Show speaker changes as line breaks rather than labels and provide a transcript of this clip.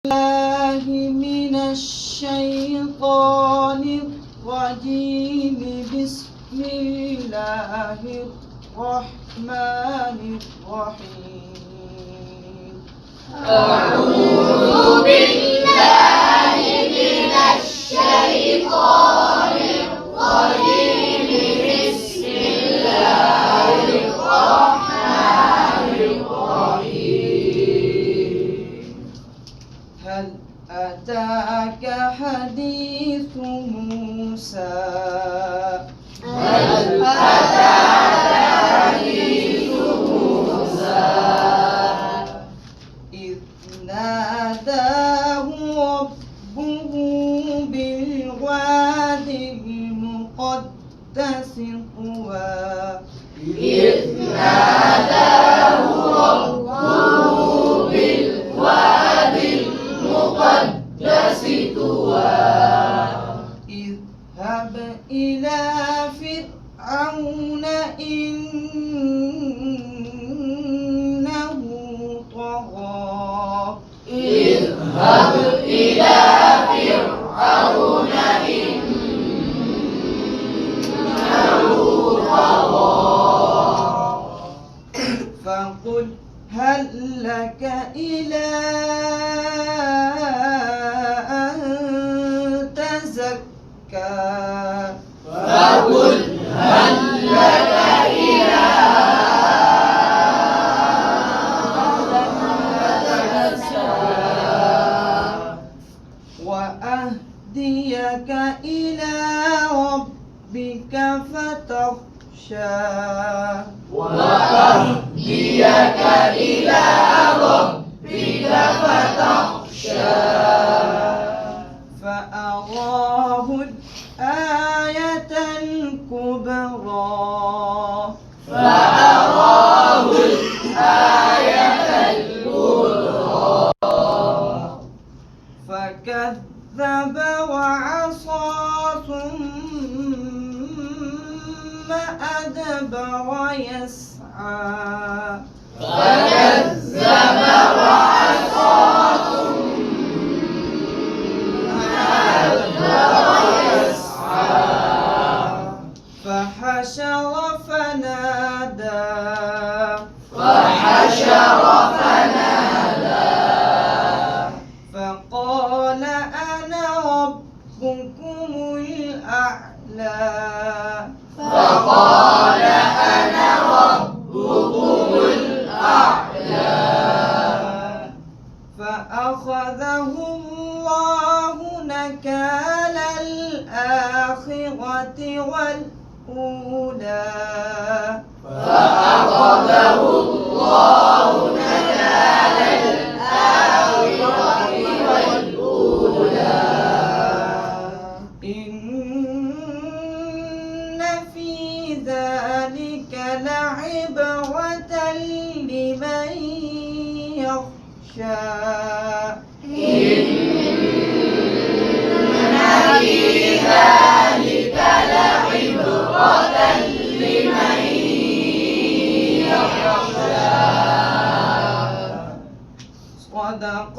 بالله من الشيطان الرجيم. بسم الله الرحمن الرحيم.
أعوذ بالله من الشيطان الرجيم. بسم الله الرحمن الرحيم.
هل أتاك حديث موسى؟
هل أتاك حديث موسى؟
إذ ناداه ربه بالواد المقدس طوى.
إذ ناداه ربه بالواد المقدس طوى.
اذهب إلى فرعون إنه طغى.
اذهب إلى فرعون إنه طغى.
فقل هل لك إلى أن تزكى.
فقل هل لك إلى أن تزكى.
وأهديك إلى ربك فتخشى.
وأهديك إلى ربك فتخشى.
فأراه الآية الكبرى.
فأراه الآية الكبرى.
فكذب وعصى ثم أدبر يسعى.
فكذب وعصى ثم أدبر يسعى.
فحشر فنادى.
فحشر فنادى.
فقال أنا ربكم الأعلى.
فقال أنا ربكم الأعلى.
فأخذه الله نكال الآخرة والأولى.
فأخذه الله نكال الآخرة والأولى.
إن في ذلك لعبرة لمن يخشى.
إن في ذلك لعبرة لمن يخشى.
صدق